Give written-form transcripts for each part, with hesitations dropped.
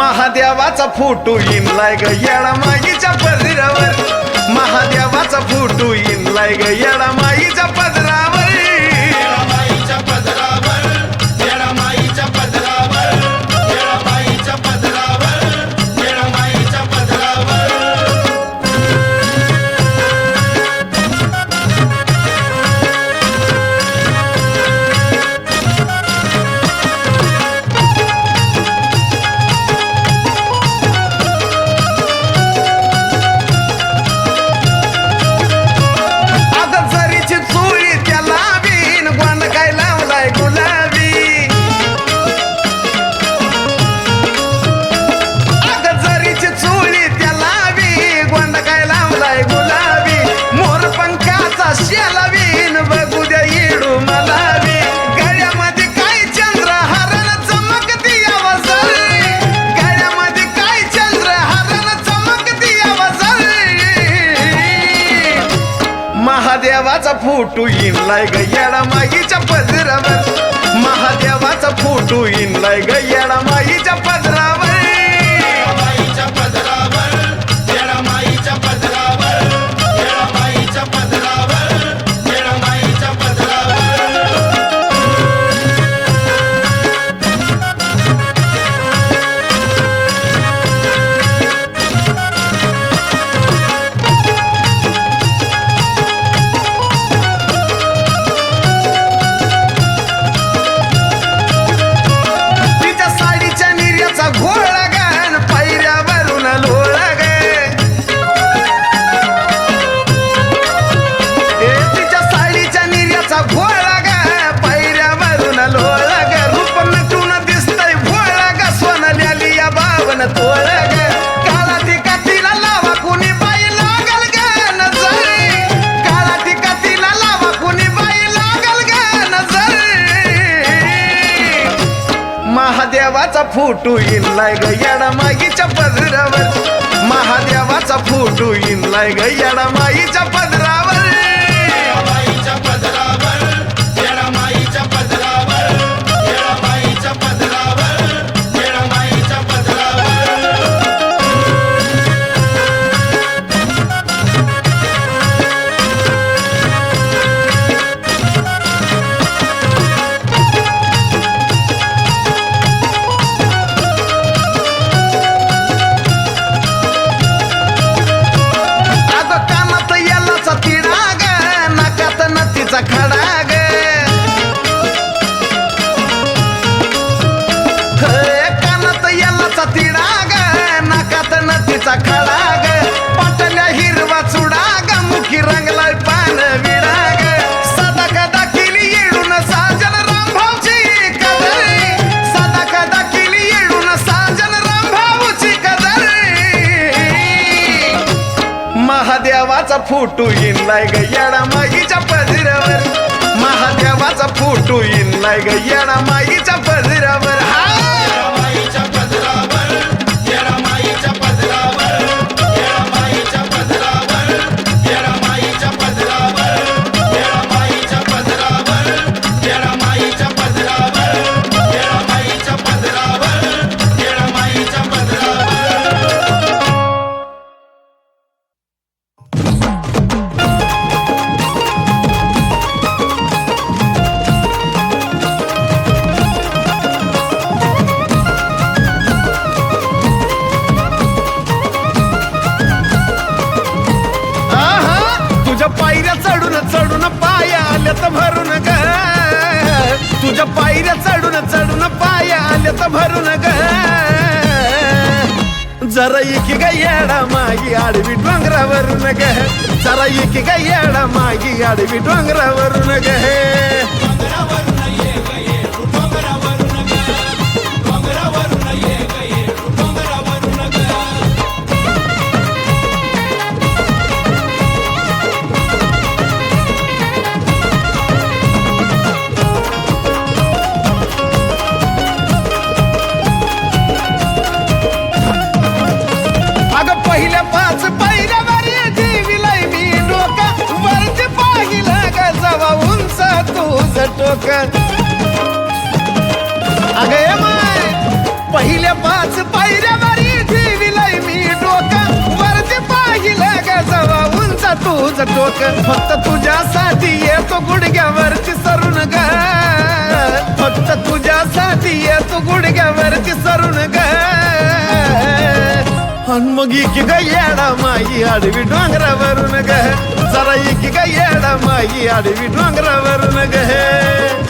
महादेवाचा photo इनलाय ग येडा माईच्या पदरावर महादेवाचा photo इनलाय ग येडा माईच्या पदरावर महादेवाचा फोटो इनलाय ग येडा माईच्या पदरावर महादेवाचा फोटो इनलाय ग येडा माईच्या पदरावर महादेवाचा फोटो इनलाय ग येडा माईच्या पदरावर महादेवाचा फोटो इनलाय ग येडा माईच्या पदरावर पाटल्या हिरवा चुडाग मुखी रंगलाय पान विडाग सदा कदा केली येडून साजन रामभाऊची कदर सदा कदा केली येडून साजन रामभाऊची कदर महादेवाचा फोटो इनलाय ग येडा माईच्या पदरावर महादेवाचा फोटो इनलाय ग येडा माईच्या पदरावर पायऱ्या चढून चढून पाया आल्यात भरून ग तुझ्या पायऱ्या चढून चढून पाया आल्यात भरून ग जरा एकी ग येडा मागी आडवी डोंगरावरून ग जरा एकी ग येडा मागी आडवी डोंगरावरून ग टोक माझं डोकं फक्त तुझ्यासाठी येतो गुडघ्यावरती सरून ग फक्त तुझ्यासाठी येतो गुडघ्यावरती सरून ग अन मग इकी ग येडा माई आडवी डोंगरावरून ग जरा इकी ग येडा माई आडवी डोंगरावरून ग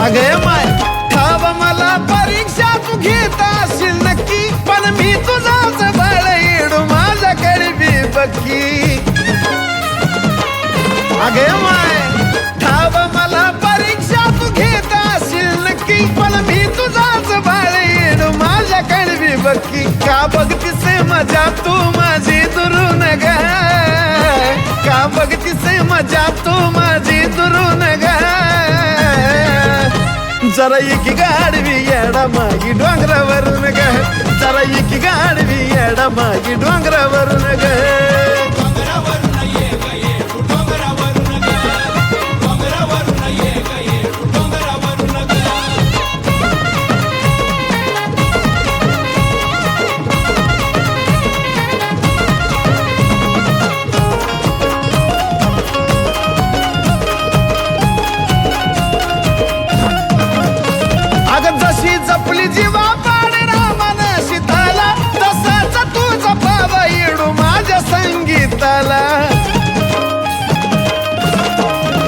अगे माय ठाव मला परीक्षा तू घेत असेल नक्की पण मी तुझाच बाळ येडू माझ्याकडे बी बक्की अगे माय ठाव मला परीक्षा तू घेत असेल नक्की पण मी तुझाच बाळ येडू माझ्याकडे बी बक्की का बघतीस मजा तू माझी दुरून ग का बघतीस मजा तू माझी दुरून ग जरा एकी गाडवी येडा मागी डोंगरावरून ग जरा एकी गाडवी येडा मागी डोंगरावरून ग जशी जपली जीवा पाड रामान सीताला तसाच तू जपावा येडू माझ्या संगीताला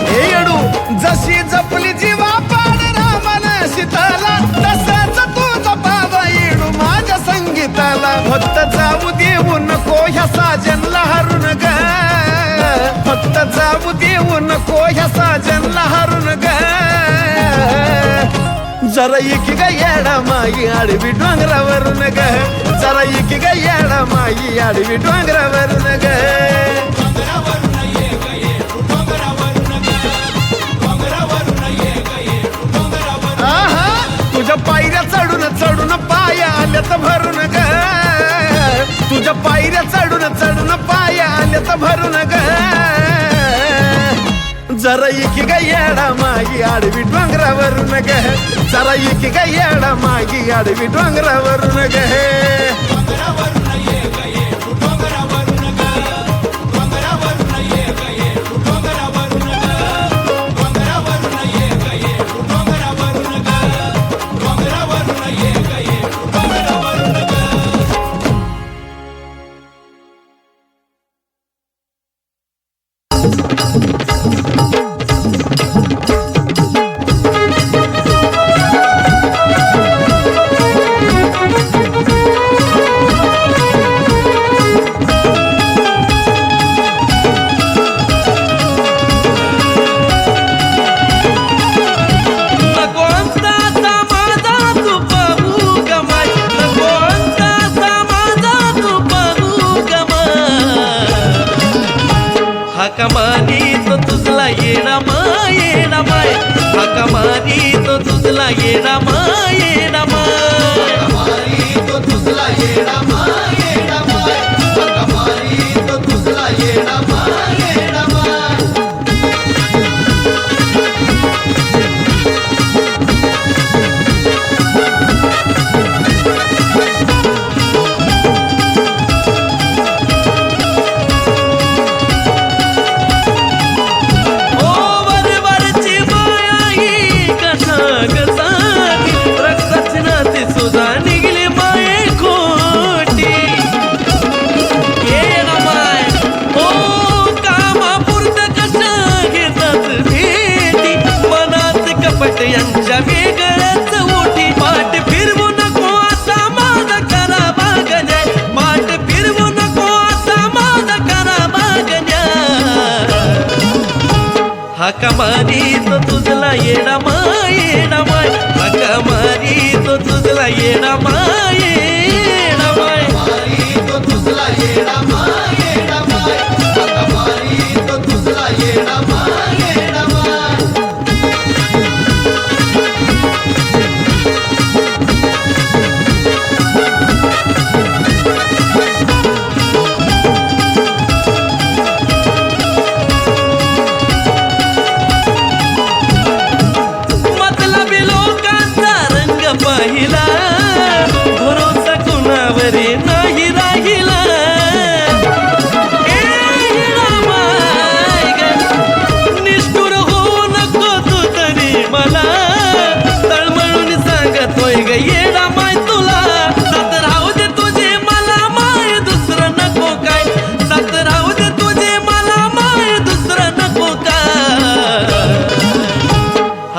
हे येडू जशी जपली जीवा पाड रामान सीताला तसाच तू जपावा येडू माझ्या संगीताला फक्त जाऊ देऊ नको ह्या साजनला हरून ग फक्त जाऊ देऊ नको ह्या साजनला हरून ग जरा एकी ग येडा माई आडवी डोंगरावरून ग जरा एकी ग येडा माई आडवी डोंगरावरून ग आहा तुझ्या पायऱ्या चढून चढून पाया आल्यात भरून ग तुझ्या पायऱ्या चढून चढून पाया आल्यात भरून ग जरा एकी ग येडा मागी आडवी डोंगरावरून ग जरा एकी ग येडा मागी आडवी डोंगरावरून ग हाका मारी तो तुझला येडा माय हाका मारी तो तुझला येडा माय मारी तो तुझला येडा माय हाका मारी तो तुझला येडा माय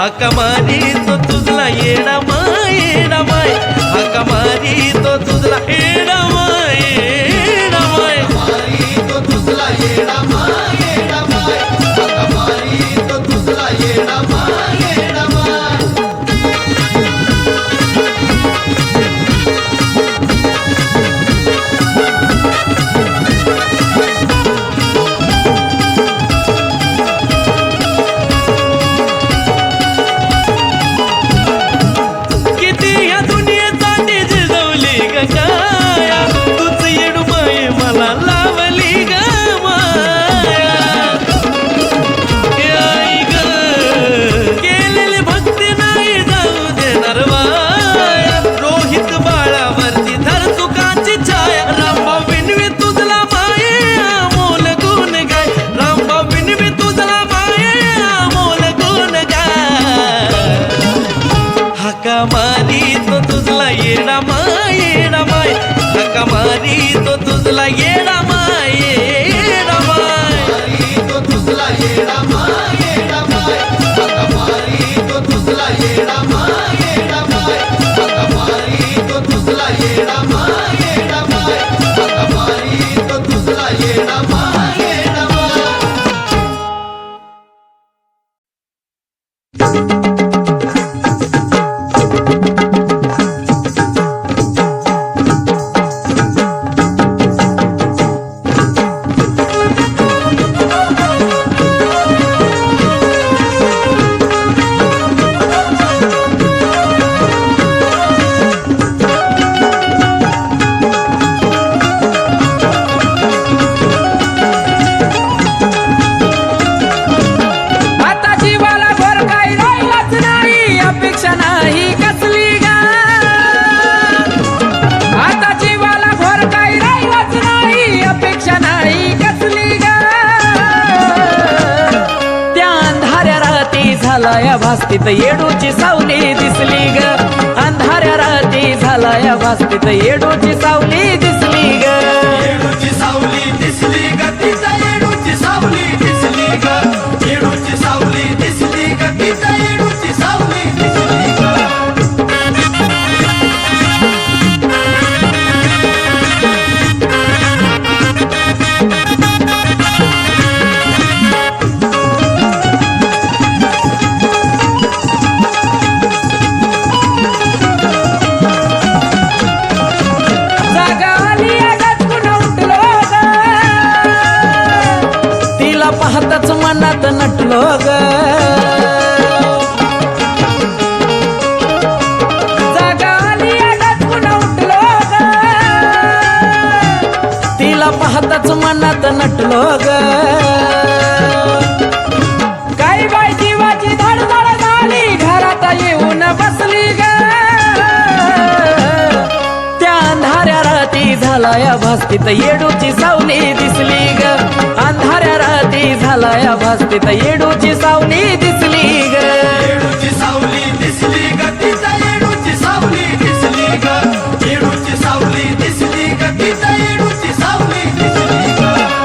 हाका मारी तो तुझला येडा माय येडा माय हाका मारी तो तुझला येडा माय येडा माय मारी तो तुझला येडा माय येडा माय हाका मारी तो तुझला येडा माय येडा माय येडा माय येडा माय हाका मारी तो तुझला येडा माय येडा माय मारी तो तुझला येडा माय येडा माय हाका मारी तो तुझला येडा माय येडा माय हाका मारी तो तुझला येडा माय येडा माय हाका मारी तो तुझला येडा माय येडा माय झालाया भास्तीत येडूची सावली दिसली ग अंधाऱ्या राती झालाया भास्तीत येडूची सावली दिसली ग येडूची सावली दिसली ग तिचा येडूची सावली दिसली ग येडूची सावली दिसली ग तिचा येडूची सावली दिसली ग पाहताच मनात नटलो ग जागा आली अडकून उठलो ग तिला पाहताच मनात नटलो ग काय बाय जीवाची धडधड झाली घरात येऊन बसली ग त्या अंधाऱ्या राती झालाया भास्तीत येडूची सावली दिसली ग अंधाऱ्या राती झालाया भास्तीत येडूची सावली दिसली ग येडूची सावली दिसली ग तिचा येडूची सावली दिसली ग येडूची सावली दिसली ग तिचा येडूची सावली दिसली ग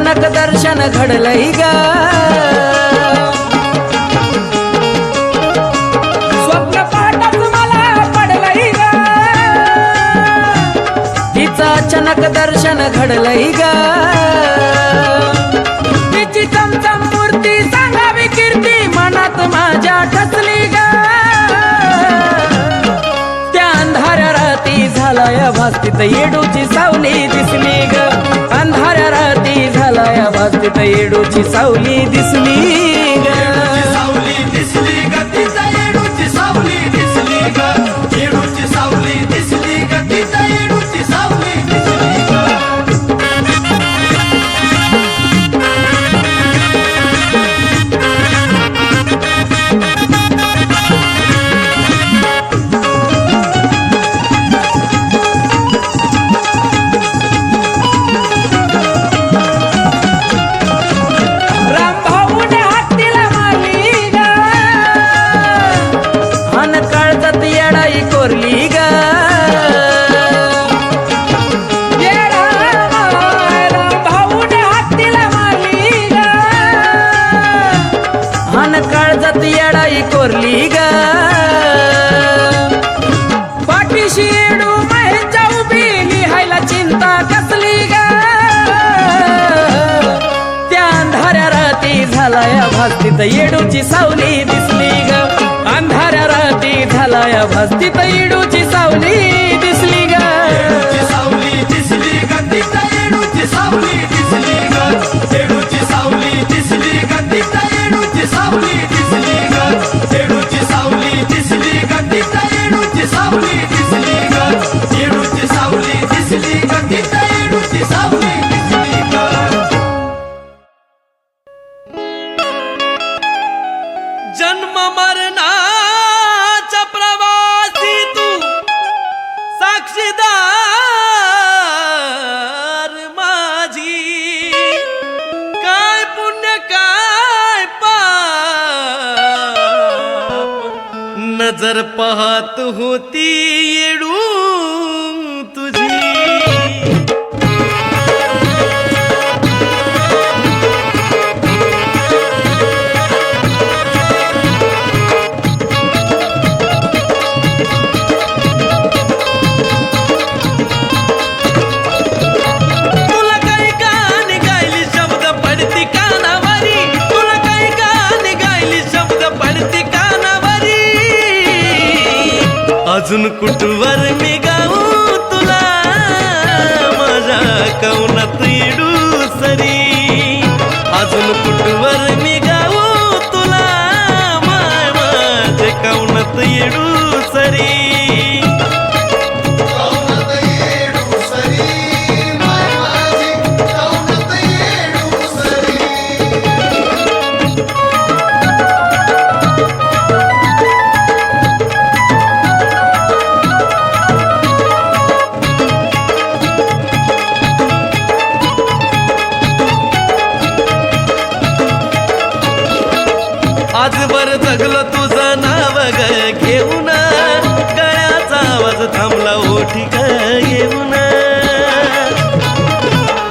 अचानक दर्शन घडलंय ग स्वप्न पाठात मला पडलंय ग तिचं अचानक दर्शन घडलंय ग तिची चमचम मूर्ती सांगावी कीर्ती मनात माझ्या ठसली ग त्या अंधाऱ्या राती झालाया भास्तीत येडूची सावली दिसली ग अंधाऱ्या राती झालाया भास्तीत येडूची सावली दिसली ग येडूची सावली दिसली ग तिचा येडूची सावली दिसली ग येडूची सावली दिसली ग तिचा येडूची सावली दिसली ग थोरली ग पाठीशी येडू महेशच्या उभी लिहायला चिंता कसली ग त्या अंधाऱ्या राती झालाय भास्तीत येडूची सावली दिसली ग अंधाऱ्या राती झालाय भास्तीत येडूची सावली दिसली ग सावली दिसली ग तिथं येडूची सावली दिसली ग येडूची सावली दिसली ग तिथं येडूची सावली दिसली ग येडूची सावली दिसली ग तिथं येडूची सावली दिसली ग येडूची सावली दिसली ग तिथं येडूची सावली दिसली ग जन्म मरणाचा प्रवासी तू साक्षीदार माझी काय पुण्य काय पाप नजर पाहत होती येडू तुझी अजून कुठवर मी गाऊ तुला माझ्या कवनात येडू सरी अजून कुठवर मी गाऊ तुला माझ्या कवनात येडू सरी आजवर जगलो तुझं नाव ग घेऊन गळ्याचा आवाज थांबला ओठी ग येऊन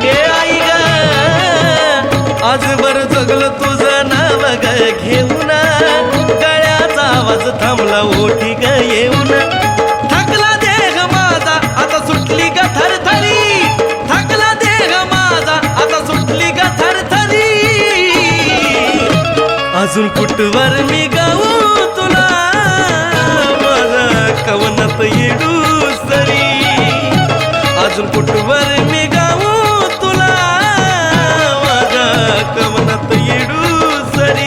हे आई ग आजवर जगलो तुझं नाव ग घेऊन गळ्याचा आवाज थांबला ओठी ग येऊन थकला देह माझा आता सुटली ग थरथरी थकला देह माझा आता सुटली ग थरथरी अजून कुठवर मी गाऊ तुला माझा कवनात येडू सरी अजून कुठवर मी गाऊ तुला माझा कवनात येडू सरी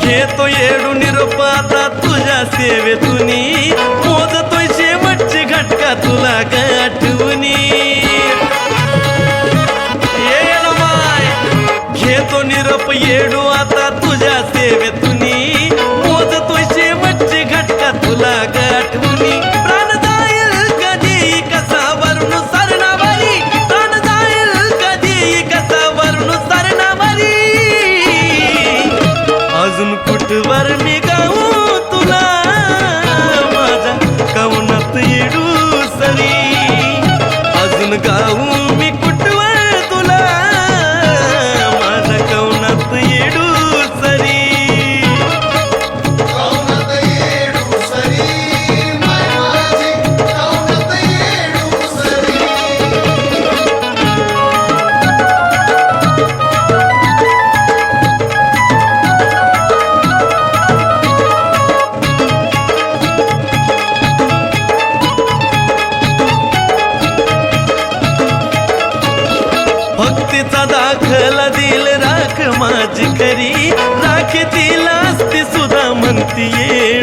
घेतो येडू निरोप आता तुझ्या सेवेतुनी मोजतोय शेवटची घटका तुला गाठवणी येडू माय घेतो निरोप येडू आता तुझ्या सेवेतुनी मोजतोय शेवटची घटका तुला गाठवणी प्राण जाईल कधी कसा वरून सरणावारी प्राण जाईल कधी कसा वरून सरणावारी अजून कुठवर मी गाऊ तुला माझ्या कवनात येडू सरी अजून गाऊ मी कुठवर तुला माझ्या कवनात येडू सरी भक्तीचा दाखला दिल राख माझी खरी राख तिला असती सुद्धा म्हणती ये